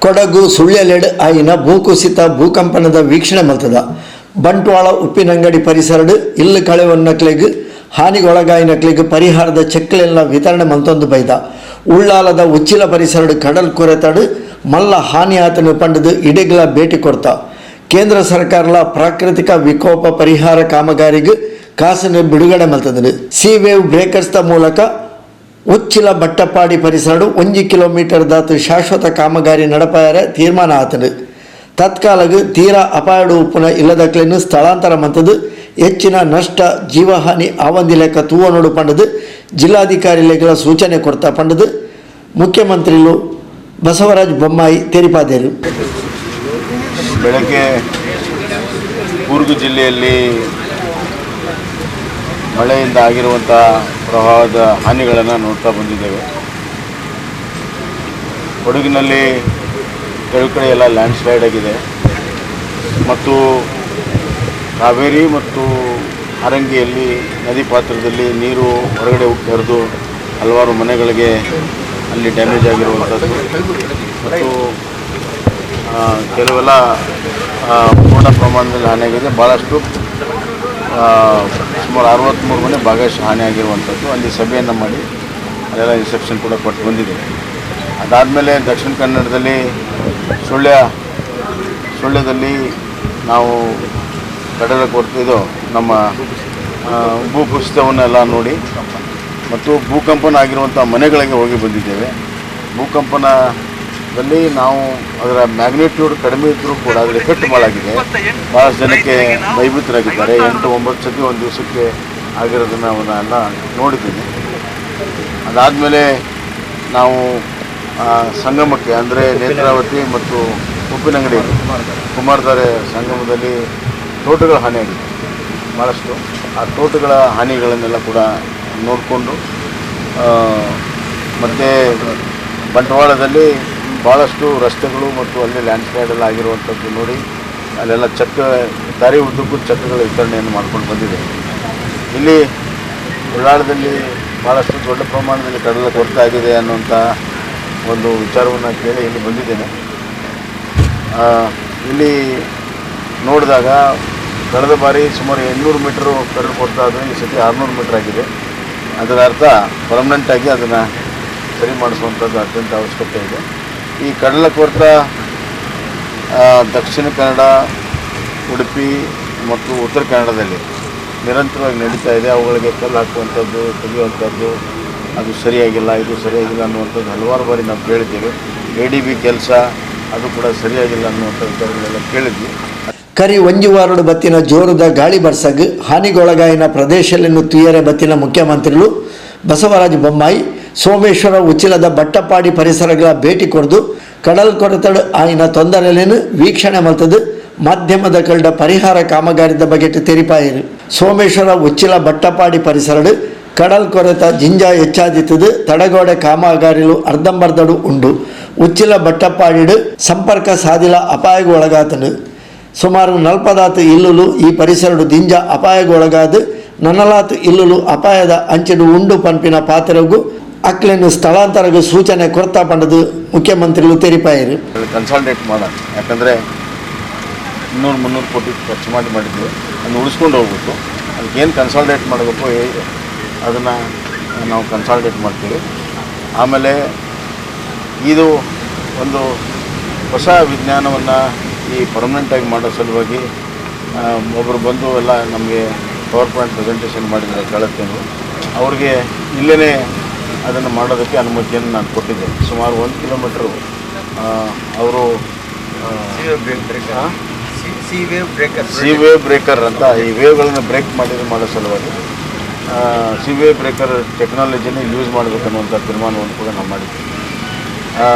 ಕೊಡಗು ಸುಳ್ಯಲೆಡ್ ಆಯಿನ ಭೂಕುಸಿತ ಭೂಕಂಪನದ ವೀಕ್ಷಣೆ ಮಲ್ತದ ಬಂಟ್ವಾಳ ಉಪ್ಪಿನಂಗಡಿ ಪರಿಸರಡು ಇಲ್ಲು ಕಳೆವನ್ನಕ್ಲೆಗ್ ಹಾನಿಗೊಳಗಾಯಿನಕ್ಲೆಗ್ ಪರಿಹಾರದ ಚೆಕ್ಲೆಲ್ಲ ವಿತರಣೆ ಮಲ್ತೊಂದು ಬೈದ ಉಳ್ಳಾಲದ ಉಚ್ಚಿಲ ಪರಿಸರಡು ಕಡಲ್ ಕೊರೆತಡು ಮಲ್ಲ ಹಾನಿ ಆತನು ಪಂಡದು ಇಡೆಗ್ಲ ಭೇಟಿ ಕೊಡ್ತ ಕೇಂದ್ರ ಸರ್ಕಾರಲ ಪ್ರಾಕೃತಿಕ ವಿಕೋಪ ಪರಿಹಾರ ಕಾಮಗಾರಿಗೆ ಕಾಸನ್ನು ಬಿಡುಗಡೆ ಮಲ್ತದ ಸಿ ವೇವ್ ಬ್ರೇಕರ್ಸ್ ಮೂಲಕ ಉಚ್ಚಿಲ ಬಟ್ಟಪಾಡಿ ಪರಿಸರಡು 1 ಕಿಲೋಮೀಟರ್ ದಾತು ಶಾಶ್ವತ ಕಾಮಗಾರಿ ನಡಪಾಯರ ತೀರ್ಮಾನ ಆತನು ತತ್ಕಾಲಗ್ ತೀರಾ ಅಪಾಯಡು ಉಪ್ಪುನ ಇಲ್ಲದಕ್ಲೆನ್ನು ಸ್ಥಳಾಂತರ ಮಂತದು ಹೆಚ್ಚಿನ ನಷ್ಟ ಜೀವಹಾನಿ ಆವಂದಿ ಲೆಕ್ಕ ತೂವನೋಡು ಪಂಡದು ಜಿಲ್ಲಾಧಿಕಾರಿಗಳ ಸೂಚನೆ ಕೊಡ್ತಾ ಪಂಡದು ಮುಖ್ಯಮಂತ್ರಿಗಳು ಬಸವರಾಜ ಬೊಮ್ಮಾಯಿ ತೆರಿಪಾದೇರು. ಬೆಳಗ್ಗೆ ಕೂರ್ಗ್ ಜಿಲ್ಲೆಯಲ್ಲಿ ಮಳೆಯಿಂದ ಆಗಿರುವಂಥ ಪ್ರವಾಹದ ಹಾನಿಗಳನ್ನು ನೋಡ್ತಾ ಬಂದಿದ್ದೇವೆ. ಕೊಡಗಿನಲ್ಲಿ ಕೆಲವು ಕಡೆ ಎಲ್ಲ ಲ್ಯಾಂಡ್ ಸ್ಲೈಡ್ ಆಗಿದೆ ಮತ್ತು ಕಾವೇರಿ ಮತ್ತು ಹಾರಂಗಿಯಲ್ಲಿ ನದಿ ಪಾತ್ರದಲ್ಲಿ ನೀರು ಹೊರಗಡೆ ಹರಿದು ಹಲವಾರು ಮನೆಗಳಿಗೆ ಅಲ್ಲಿ ಡ್ಯಾಮೇಜ್ ಆಗಿರುವಂಥದ್ದು ಮತ್ತು ಕೆಲವೆಲ್ಲ ಪೂರ್ಣ ಪ್ರಮಾಣದಲ್ಲಿ ಹಾನಿಯಾಗಿದೆ. ಭಾಳಷ್ಟು ಸುಮಾರು 63 ಮನೆ ಭಾಗಶಃ ಹಾನಿಯಾಗಿರುವಂಥದ್ದು. ಅಲ್ಲಿ ಸಭೆಯನ್ನು ಮಾಡಿ ಅಲ್ಲೆಲ್ಲ ಇನ್ಸ್ಟ್ರಕ್ಷನ್ ಕೂಡ ಕೊಟ್ಟು ಬಂದಿದೆ. ಅದಾದಮೇಲೆ ದಕ್ಷಿಣ ಕನ್ನಡದಲ್ಲಿ ಸುಳ್ಯದಲ್ಲಿ ನಾವು ಕಡಲ ಕೊಡ್ತಿದ್ದು ನಮ್ಮ ಭೂಕುಸಿತವನ್ನೆಲ್ಲ ನೋಡಿ ಮತ್ತು ಭೂಕಂಪನ ಆಗಿರುವಂಥ ಮನೆಗಳಿಗೆ ಹೋಗಿ ಬಂದಿದ್ದೇವೆ. ಭೂಕಂಪನದಲ್ಲಿ ನಾವು ಅದರ ಮ್ಯಾಗ್ನಿಟ್ಯೂಡ್ ಕಡಿಮೆ ಇದ್ದರೂ ಕೂಡ ಅದರ ಎಫೆಕ್ಟ್ ಭಾಳಾಗಿದೆ. ಭಾಳಷ್ಟು ಜನಕ್ಕೆ ಭಯಭೀತರಾಗಿದ್ದಾರೆ. 8-9 ಸತಿ ಒಂದು ದಿವಸಕ್ಕೆ ಆಗಿರೋದನ್ನು ಅವನ್ನೆಲ್ಲ ನೋಡಿದ್ದೀನಿ. ಅದಾದಮೇಲೆ ನಾವು ಸಂಗಮಕ್ಕೆ ಅಂದರೆ ನೇತ್ರಾವತಿ ಮತ್ತು ಉಪ್ಪಿನಂಗಡಿ ಕುಮಾರಧಾರೆ ಸಂಗಮದಲ್ಲಿ ತೋಟಗಳ ಹಾನಿಯಾಗಿದೆ ಭಾಳಷ್ಟು. ಆ ತೋಟಗಳ ಹಾನಿಗಳನ್ನೆಲ್ಲ ಕೂಡ ನೋಡಿಕೊಂಡು ಮತ್ತು ಬಂಟ್ವಾಳದಲ್ಲಿ ಭಾಳಷ್ಟು ರಸ್ತೆಗಳು ಮತ್ತು ಅಲ್ಲಿ ಲ್ಯಾಂಡ್ ಸ್ಲೈಡೆಲ್ಲ ಆಗಿರುವಂಥದ್ದು ನೋಡಿ ಅಲ್ಲೆಲ್ಲ ದಾರಿ ಉದ್ದಕ್ಕೂ ಚಕ್ರಗಳ ವಿತರಣೆಯನ್ನು ಮಾಡ್ಕೊಂಡು ಬಂದಿದೆ. ಇಲ್ಲಿ ಉಳ್ಳಾಳದಲ್ಲಿ ಭಾಳಷ್ಟು ದೊಡ್ಡ ಪ್ರಮಾಣದಲ್ಲಿ ಕಡಲ ಕೊರತೆ ಆಗಿದೆ ಅನ್ನುವಂಥ ಒಂದು ವಿಚಾರವನ್ನು ಕೇಳಿ ಇಲ್ಲಿ ಬಂದಿದ್ದೇನೆ. ಇಲ್ಲಿ ನೋಡಿದಾಗ ಕಳೆದ ಬಾರಿ ಸುಮಾರು 800 ಮೀಟ್ರು ಕಡಲು ಕೊರತೆ ಆದರೆ ಈ ಸತಿ 600 ಮೀಟ್ರ್ ಆಗಿದೆ. ಅದರ ಅರ್ಥ ಪರ್ಮನೆಂಟಾಗಿ ಅದನ್ನು ಸರಿ ಮಾಡಿಸುವಂಥದ್ದು ಅತ್ಯಂತ ಅವಶ್ಯಕತೆ ಇದೆ. ಈ ಕಡಲ ಕೊರತೆ ದಕ್ಷಿಣ ಕನ್ನಡ, ಉಡುಪಿ ಮತ್ತು ಉತ್ತರ ಕನ್ನಡದಲ್ಲಿ ನಿರಂತರವಾಗಿ ನಡೀತಾ ಇದೆ. ಅವುಗಳಿಗೆ ಕಲ್ಲು ಹಾಕುವಂಥದ್ದು, ತೆಗೆಯುವಂಥದ್ದು ಅದು ಸರಿಯಾಗಿಲ್ಲ, ಇದು ಸರಿಯಾಗಿಲ್ಲ ಅನ್ನುವಂಥದ್ದು ಹಲವಾರು ಬಾರಿ ನಾವು ಕೇಳಿದ್ದೇವೆ. ADB ಕೆಲಸ ಅದು ಕೂಡ ಸರಿಯಾಗಿಲ್ಲ ಅನ್ನುವಂಥ ವಿಚಾರಗಳೆಲ್ಲ ಕೇಳಿದ್ವಿ. ಕರಿ ಒಂಜುವಾರಡು ಬತ್ತಿನ ಜೋರದ ಗಾಳಿ ಬರ್ಸಗ್ ಹಾನಿಗೊಳಗಾಯಿನ ಪ್ರದೇಶಗಳನ್ನು ತುಯ್ಯರೆ ಬತ್ತಿನ ಮುಖ್ಯಮಂತ್ರಿಗಳು ಬಸವರಾಜ ಬೊಮ್ಮಾಯಿ ಸೋಮೇಶ್ವರ ಉಚ್ಚಿಲದ ಬಟ್ಟಪಾಡಿ ಪರಿಸರಗಳ ಭೇಟಿ ಕೊಡ್ದು ಕಡಲ್ ಕೊರೆತಡು ಆಯಿನ ತೊಂದರೆಯನ್ನು ವೀಕ್ಷಣೆ ಮಲ್ತದು ಮಾಧ್ಯಮದ ಕಲ್ಡ ಪರಿಹಾರ ಕಾಮಗಾರಿದ ಬಗೆಟ್ ತೆರಿಪಾಯಿರು. ಸೋಮೇಶ್ವರ ಉಚ್ಚಿಲ ಬಟ್ಟಪಾಡಿ ಪರಿಸರಡು ಕಡಲ್ ಕೊರೆತ ಜಿಂಜಾ ಹೆಚ್ಚಾದಿತ್ತದು ತಡಗೋಡೆ ಕಾಮಗಾರಿಲು ಅರ್ಧಂಬರ್ಧಡು ಉಂಡು ಉಚ್ಚಿಲ ಬಟ್ಟಪಾಡಿಡು ಸಂಪರ್ಕ ಸಾಧಿಲ ಅಪಾಯಗೂ ಒಳಗಾತನು. ಸುಮಾರು 40 ಇಲ್ಲುಲು ಈ ಪರಿಸರಡು ದಿಂಜ ಅಪಾಯಗೊಳಗಾದು 40 ಇಲ್ಲುಲು ಅಪಾಯದ ಅಂಚೆಡು ಉಂಡು ಪಂಪಿನ ಪಾತ್ರಗೂ ಅಕ್ಲೆನ್ನು ಸ್ಥಳಾಂತರಗೂ ಸೂಚನೆ ಕೊಡ್ತಾ ಪಂಡದು ಮುಖ್ಯಮಂತ್ರಿಗಳು ತೆರಿಪಾಯಿರು. ಕನ್ಸಾಲ್ಟೇಟ್ ಮಾಡೋಣ, ಯಾಕಂದರೆ 200-300 ಕೋಟಿ ಖರ್ಚು ಮಾಡಿದ್ವಿ. ಅದನ್ನು ಉಳಿಸ್ಕೊಂಡು ಹೋಗ್ಬೇಕು. ಅದಕ್ಕೇನು ಕನ್ಸಾಲ್ಟೇಟ್ ಮಾಡಬೇಕು ಅದನ್ನು ನಾವು ಕನ್ಸಾಲ್ಟೇಟ್ ಮಾಡ್ತೀವಿ. ಆಮೇಲೆ ಇದು ಒಂದು ಹೊಸ ವಿಜ್ಞಾನವನ್ನು ಈ ಪರ್ಮನೆಂಟಾಗಿ ಮಾಡೋ ಸಲುವಾಗಿ ಒಬ್ಬರು ಬಂದು ಎಲ್ಲ ನಮಗೆ ಪವರ್ ಪಾಯಿಂಟ್ ಪ್ರೆಸೆಂಟೇಷನ್ ಮಾಡಿದ್ದಾರೆ ಕಳೆದ ತಿಂಗಳು. ಅವ್ರಿಗೆ ಇಲ್ಲೇ ಅದನ್ನು ಮಾಡೋದಕ್ಕೆ ಅನುಮತಿಯನ್ನು ನಾನು ಕೊಟ್ಟಿದ್ದೆ. ಸುಮಾರು 1 ಕಿಲೋಮೀಟ್ರು ಅವರು ಸಿ ವೇವ್ ಬ್ರೇಕರ್ ಅಂತ ಈ ವೇವ್ಗಳನ್ನು ಬ್ರೇಕ್ ಮಾಡೋ ಸಲುವಾಗಿ ಸಿ ವೇವ್ ಬ್ರೇಕರ್ ಟೆಕ್ನಾಲಜಿನ ಯೂಸ್ ಮಾಡಬೇಕನ್ನುವಂಥ ತೀರ್ಮಾನವನ್ನು ಕೂಡ ನಾವು ಮಾಡಿದ್ವಿ.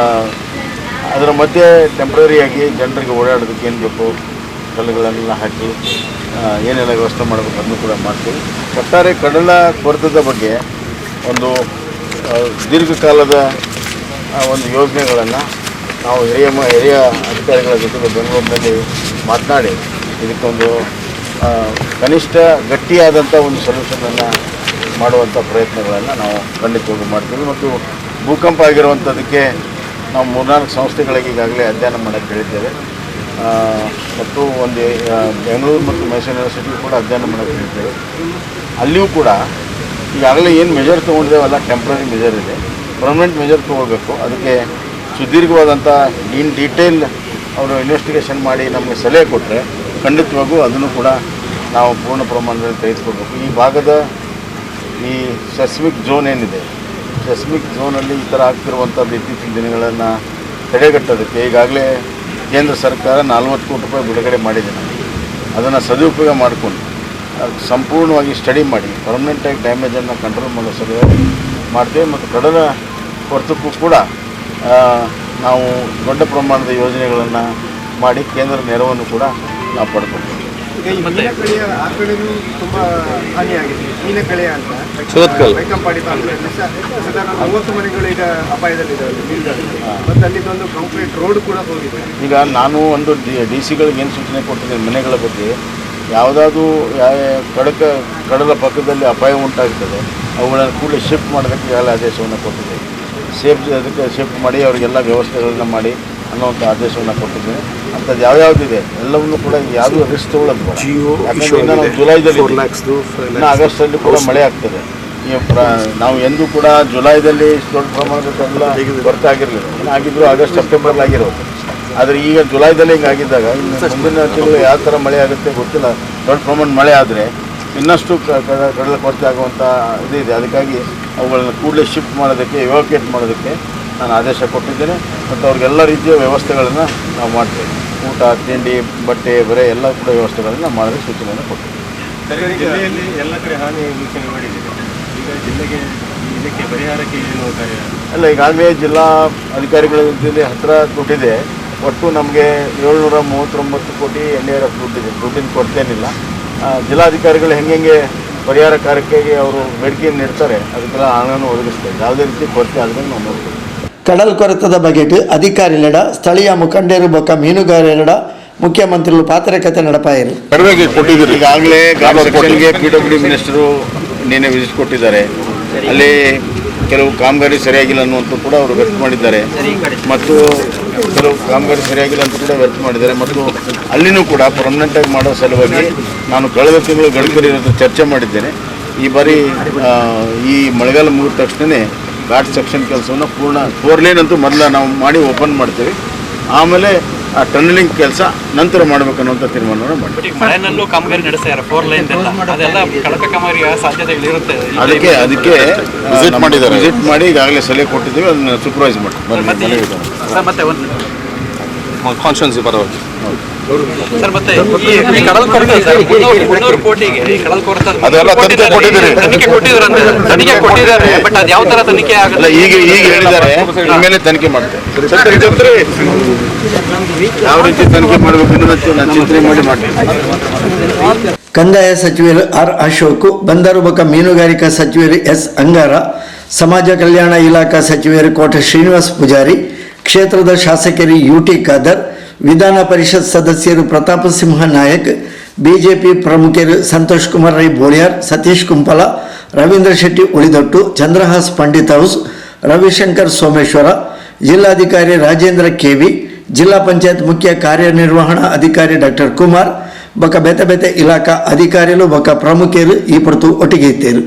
ಅದರ ಮಧ್ಯೆ ಟೆಂಪ್ರರಿಯಾಗಿ ಜನರಿಗೆ ಓಡಾಡೋದಕ್ಕೆ ಏನು ಬೇಕು ಕಲ್ಲುಗಳನ್ನೆಲ್ಲ ಹಾಕಿ ಏನೆಲ್ಲ ವ್ಯವಸ್ಥೆ ಮಾಡಬೇಕು ಅದನ್ನು ಕೂಡ ಮಾಡ್ತೀವಿ. ಒಟ್ಟಾರೆ ಕಡಲ ಕೊರೆತದ ಬಗ್ಗೆ ಒಂದು ದೀರ್ಘಕಾಲದ ಒಂದು ಯೋಜನೆಗಳನ್ನು ನಾವು ಹಿರಿಯ ಅಧಿಕಾರಿಗಳ ಜೊತೆಗೆ ಬೆಂಗಳೂರಿನಲ್ಲಿ ಮಾತನಾಡಿ ಇದಕ್ಕೊಂದು ಕನಿಷ್ಠ ಗಟ್ಟಿಯಾದಂಥ ಒಂದು ಸೊಲ್ಯೂಷನನ್ನು ಮಾಡುವಂಥ ಪ್ರಯತ್ನಗಳನ್ನು ನಾವು ಖಂಡಿತವಾಗಿ ಮಾಡ್ತೀವಿ. ಮತ್ತು ಭೂಕಂಪ ಆಗಿರುವಂಥದ್ದಕ್ಕೆ ನಾವು 3-4 ಸಂಸ್ಥೆಗಳಿಗೆ ಈಗಾಗಲೇ ಅಧ್ಯಯನ ಮಾಡೋಕ್ಕೆ ಹೇಳಿದ್ದೇವೆ. ಮತ್ತು ಒಂದು ಬೆಂಗಳೂರು ಮತ್ತು ಮೈಸೂರು ಯೂನಿವರ್ಸಿಟಿ ಕೂಡ ಅಧ್ಯಯನ ಮಾಡೋಕ್ಕೆ ಹೇಳಿದ್ದೇವೆ. ಅಲ್ಲಿಯೂ ಕೂಡ ಈಗಾಗಲೇ ಏನು ಮೆಜರ್ ತೊಗೊಂಡಿದ್ದೇವಲ್ಲ ಟೆಂಪ್ರರಿ ಮೆಜರ್ ಇದೆ, ಪರ್ಮನೆಂಟ್ ಮೆಜರ್ ತೊಗೊಳ್ಬೇಕು. ಅದಕ್ಕೆ ಸುದೀರ್ಘವಾದಂಥ ಇನ್ ಡೀಟೇಲ್ ಅವರು ಇನ್ವೆಸ್ಟಿಗೇಷನ್ ಮಾಡಿ ನಮಗೆ ಸಲಹೆ ಕೊಟ್ಟರೆ ಖಂಡಿತವಾಗೂ ಅದನ್ನು ಕೂಡ ನಾವು ಪೂರ್ಣ ಪ್ರಮಾಣದಲ್ಲಿ ತೆಗೆದುಕೊಳ್ಬೇಕು. ಈ ಭಾಗದ ಈ ಸೆಸ್ಮಿಕ್ ಝೋನ್ ಏನಿದೆ, ಸೆಸ್ಮಿಕ್ ಝೋನಲ್ಲಿ ಈ ಥರ ಆಗ್ತಿರುವಂಥದ್ದು ಇತ್ತೀಚಿನ ದಿನಗಳನ್ನು ತಡೆಗಟ್ಟೋದಕ್ಕೆ ಈಗಾಗಲೇ ಕೇಂದ್ರ ಸರ್ಕಾರ 40 ಕೋಟಿ ರೂಪಾಯಿ ಬಿಡುಗಡೆ ಮಾಡಿದೆ. ಅದನ್ನು ಸದುಪಯೋಗ ಮಾಡಿಕೊಂಡು ಸಂಪೂರ್ಣವಾಗಿ ಸ್ಟಡಿ ಮಾಡಿ ಪರ್ಮನೆಂಟಾಗಿ ಡ್ಯಾಮೇಜನ್ನು ಕಂಟ್ರೋಲ್ ಮಾಡೋ ಸಲುವಾಗಿ ಮಾಡ್ತೇವೆ. ಮತ್ತು ಕಡಲ ಹೊರತಕ್ಕೂ ಕೂಡ ನಾವು ದೊಡ್ಡ ಪ್ರಮಾಣದ ಯೋಜನೆಗಳನ್ನು ಮಾಡಿ ಕೇಂದ್ರ ನೆರವನ್ನು ಕೂಡ ನಾವು ಪಡ್ಕೊಳ್ತೀವಿ. ಈಗ ಈ ಮೀನಕಳೆಯ ಆ ಕಡೆಯೂ ತುಂಬ ಹಾನಿಯಾಗಿದೆ. ಮೀನಕಳೆಯ ಅಂತ ಬೈಕಂಪಾಡಿ ತಾಲೂಕಿನಲ್ಲಿ ಸಾಧಾರಣ 30 ಮನೆಗಳು ಈಗ ಅಪಾಯದಲ್ಲಿದ್ದಾವೆ ನೀರಿನಲ್ಲಿ. ಮತ್ತು ಅಲ್ಲಿಂದೊಂದು ಕಾಂಕ್ರೀಟ್ ರೋಡ್ ಕೂಡ ಹೋಗಿದೆ. ಈಗ ನಾನು ಒಂದು ಡಿ ಸಿಗಳಿಗೆ ಏನು ಸೂಚನೆ ಕೊಟ್ಟಿದ್ದೇನೆ, ಮನೆಗಳ ಬಗ್ಗೆ ಯಾವುದಾದ್ರೂ ಕಡಲ ಪಕ್ಕದಲ್ಲಿ ಅಪಾಯ ಉಂಟಾಗ್ತದೆ ಅವುಗಳನ್ನು ಕೂಡಲೇ ಶಿಫ್ಟ್ ಮಾಡೋದಕ್ಕೆ ಈಗಾಗಲೇ ಆದೇಶವನ್ನು ಕೊಟ್ಟಿದ್ದೇವೆ. ಅದಕ್ಕೆ ಶಿಫ್ಟ್ ಮಾಡಿ ಅವರಿಗೆಲ್ಲ ವ್ಯವಸ್ಥೆಗಳನ್ನು ಮಾಡಿ ಅನ್ನೋಂಥ ಆದೇಶವನ್ನು ಕೊಟ್ಟಿದ್ದೇನೆ. ಅಂಥದ್ದು ಯಾವ್ಯಾವುದಿದೆ ಎಲ್ಲವನ್ನೂ ಕೂಡ ಯಾವುದು ರಿಸ್ಕ್ ತೊಗೊಳ್ಳೋದು ಬೇಡ. ಯಾಕಂದರೆ ಇನ್ನು ನಾವು ಜುಲೈದಲ್ಲಿ ಇನ್ನು ಆಗಸ್ಟಲ್ಲಿ ಕೂಡ ಮಳೆ ಆಗ್ತದೆ. ಈ ನಾವು ಎಂದೂ ಕೂಡ ಜುಲೈದಲ್ಲಿ ಇಷ್ಟು ದೊಡ್ಡ ಪ್ರಮಾಣದಲ್ಲ ಗೊತ್ತಾಗಿರಲಿಲ್ಲ. ಆಗಿದ್ರು ಆಗಸ್ಟ್ ಸೆಪ್ಟೆಂಬರ್ಲಿ ಆಗಿರೋದು. ಆದರೆ ಈಗ ಜುಲೈದಲ್ಲಿ ಹಿಂಗಾಗಿದ್ದಾಗ ಇನ್ನು ಮುಂದಿನ ತಿಂಗಳು ಯಾವ ಥರ ಮಳೆ ಆಗುತ್ತೆ ಗೊತ್ತಿಲ್ಲ. ದೊಡ್ಡ ಪ್ರಮಾಣ ಮಳೆ ಆದರೆ ಇನ್ನಷ್ಟು ಕಡಲ ಕೊರತೆ ಆಗುವಂಥ ಇದಿದೆ. ಅದಕ್ಕಾಗಿ ಅವುಗಳನ್ನು ಕೂಡಲೇ ಶಿಫ್ಟ್ ಮಾಡೋದಕ್ಕೆ ಎವಾಕ್ಯುಯೇಟ್ ಮಾಡೋದಕ್ಕೆ ನಾನು ಆದೇಶ ಕೊಟ್ಟಿದ್ದೇನೆ. ಮತ್ತು ಅವ್ರಿಗೆಲ್ಲ ರೀತಿಯ ವ್ಯವಸ್ಥೆಗಳನ್ನು ನಾವು ಮಾಡ್ತೇವೆ. ಊಟ, ತಿಂಡಿ, ಬಟ್ಟೆ, ಬರೆ ಎಲ್ಲ ಕೂಡ ವ್ಯವಸ್ಥೆಗಳನ್ನು ಮಾಡೋದಕ್ಕೆ ಸೂಚನೆಯನ್ನು ಕೊಟ್ಟಿದ್ದೇವೆ. ಜಿಲ್ಲೆಯಲ್ಲಿ ಎಲ್ಲ ಕಡೆ ಹಾನಿ ವೀಕ್ಷಣೆ ಮಾಡಿದ್ದೀವಿ. ಈಗ ಜಿಲ್ಲೆಗೆ ಇದಕ್ಕೆ ಪರಿಹಾರಕ್ಕೆ ಏನು ಕಾರ್ಯ ಅಲ್ಲ, ಈಗಾಗಲೇ ಜಿಲ್ಲಾ ಅಧಿಕಾರಿಗಳ ಜೊತೆ ಹತ್ತಿರ ದುಡ್ಡಿದೆ. ಒಟ್ಟು ನಮಗೆ 739 ಕೋಟಿ NDRF ದುಡ್ಡಿದೆ. ದುಡ್ಡಿನ ಕೊರತೆಯೇನಿಲ್ಲ. ಜಿಲ್ಲಾಧಿಕಾರಿಗಳು ಹೆಂಗೆ ಪರಿಹಾರ ಕಾರ್ಯಕ್ಕಾಗಿ ಅವರು ಬೇಡಿಕೆಯನ್ನು ನೀಡ್ತಾರೆ ಅದಕ್ಕೆಲ್ಲ ಹಣವನ್ನು ಒದಗಿಸ್ತಾರೆ. ಯಾವುದೇ ರೀತಿ ಕೊರತೆ ಆದರೆ ನಾವು ನೋಡ್ತೀವಿ. ಕಡಲ್ ಕೊರೆತದ ಬಗೆಟ್ ಅಧಿಕಾರಿಲಡ ಸ್ಥಳೀಯ ಮುಖಂಡರು ಬೊಕ್ಕ ಮೀನುಗಾರರ ಮುಖ್ಯಮಂತ್ರಿಗಳು ಪಾತ್ರಕತೆ ನಡಪಾಯರು ಕೊಟ್ಟಿದ್ದೀರಿ. ಈಗಾಗಲೇ ಗಾರ್ಮೆಂಟ್ಗೆ PWD ಮಿನಿಸ್ಟರು ನಿನ್ನೆ ವಿಸಿಟ್ ಕೊಟ್ಟಿದ್ದಾರೆ. ಅಲ್ಲಿ ಕೆಲವು ಕಾಮಗಾರಿ ಸರಿಯಾಗಿಲ್ಲ ಅನ್ನುವಂಥ ಕೂಡ ಅವರು ವ್ಯಕ್ತ ಮಾಡಿದ್ದಾರೆ. ಮತ್ತು ಕೆಲವು ಕಾಮಗಾರಿ ಸರಿಯಾಗಿಲ್ಲ ಅಂತ ಕೂಡ ವ್ಯಕ್ತ ಮಾಡಿದ್ದಾರೆ. ಮತ್ತು ಅಲ್ಲಿನೂ ಕೂಡ ಪರ್ಮನೆಂಟಾಗಿ ಮಾಡೋ ಸಲುವಾಗಿ ನಾನು ಕಳೆದ ತಿಂಗಳು ಗಡ್ಕರಿ ಚರ್ಚೆ ಮಾಡಿದ್ದೇನೆ. ಈ ಬಾರಿ ಈ ಮಳೆಗಾಲ ಮುಗಿದ ತಕ್ಷಣವೇ ಘಾಟ್ ಸೆಕ್ಷನ್ ಕೆಲಸವನ್ನು ಪೂರ್ಣ 4 ಲೇನ್ ಅಂತೂ ಮೊದಲ ನಾವು ಮಾಡಿ ಓಪನ್ ಮಾಡ್ತೇವೆ. ಆಮೇಲೆ ಆ ಟನಲಿಂಗ್ ಕೆಲಸ ನಂತರ ಮಾಡಬೇಕನ್ನುವಂಥ ತೀರ್ಮಾನವನ್ನು ಮಾಡಿ ಮಳೆನಲ್ಲೂ ಕಾಮಗಾರಿ ನಡೆಸ್ತಾರೆ 4 ಲೈನ್ ಅದೆಲ್ಲ ಕಳಪೆ ಕಾಮಗಾರಿ ಸಾಧ್ಯತೆಗಳಿರುತ್ತೆ. ಅದಕ್ಕೆ ವಿಸಿಟ್ ಮಾಡಿ ಈಗಾಗಲೇ ಸಲಹೆ ಕೊಟ್ಟಿದ್ದೀವಿ. ಅದನ್ನು ಸೂಪರ್ವೈಸ್ ಮಾಡಿ ಮತ್ತೆ ಒಂದು ಕಾನ್ಸ್ಟಿಟ್ಯೂನ್ಸಿ ಪರವಾಗಿ ಸರ್ ಮತ್ತೆ ಈ ಕಡಲ್ ಕೊರತೆ ಸರ್ 300 ಕೋಟಿಗೆ ಈ ಕಡಲ್ ಕೊರತೆ ಅದೆಲ್ಲ ತನಿಖೆ ಕೊಟ್ಟಿದ್ದಾರೆ. ಬಟ್ ಅದು ಯಾವ ತರ ತನಿಖೆ ಆಗಲ್ಲ ಈಗ ಹೇಳಿದ್ದಾರೆ. ಆಮೇಲೆ ತನಿಖೆ ಮಾಡ್ತೇವೆ. ಯಾವ ರೀತಿ ತನಿಖೆ ಮಾಡಬೇಕು ನಾನು ಚಿಂತನೆ ಮಾಡಿ ಮಾಡ್ತೇನೆ. ಕಂದಾಯ ಸಚಿವರು ಆರ್ ಅಶೋಕ್, ಬಂದರು ಬೊಕ್ಕ ಮೀನುಗಾರಿಕಾ ಸಚಿವರು ಎಸ್ ಅಂಗಾರ, ಸಮಾಜ ಕಲ್ಯಾಣ ಇಲಾಖಾ ಸಚಿವರು ಕೋಟೆ ಶ್ರೀನಿವಾಸ್ ಪೂಜಾರಿ, ಕ್ಷೇತ್ರದ ಶಾಸಕರು UT ಖಾದರ್, ವಿಧಾನ ಪರಿಷತ್ ಸದಸ್ಯರು ಪ್ರತಾಪ ಸಿಂಹ ನಾಯಕ್, ಬಿಜೆಪಿ ಪ್ರಮುಖರು ಸಂತೋಷ್ ಕುಮಾರ್ ರೈ ಬೋಳಿಯಾರ್, ಸತೀಶ್ ಕುಂಪಲ, ರವೀಂದ್ರ ಶೆಟ್ಟಿ ಉಳಿದೊಟ್ಟು, ಚಂದ್ರಹಾಸ್ ಪಂಡಿತ್ ಹೌಸ್, ರವಿಶಂಕರ್ ಸೋಮೇಶ್ವರ, ಜಿಲ್ಲಾಧಿಕಾರಿ ರಾಜೇಂದ್ರ KV, ಜಿಲ್ಲಾ ಪಂಚಾಯತ್ ಮುಖ್ಯ ಕಾರ್ಯನಿರ್ವಹಣಾ ಅಧಿಕಾರಿ ಡಾಕ್ಟರ್ ಕುಮಾರ್ ಬೊಕ್ಕ ಬೇತೆ ಬೇತೆ ಇಲಾಖಾ ಅಧಿಕಾರಿಗಳು ಬೊಕ್ಕ ಪ್ರಮುಖರು ಈ ಪೊರ್ತು ಒಟ್ಟಿಗೆ ಇತ್ತೇರು.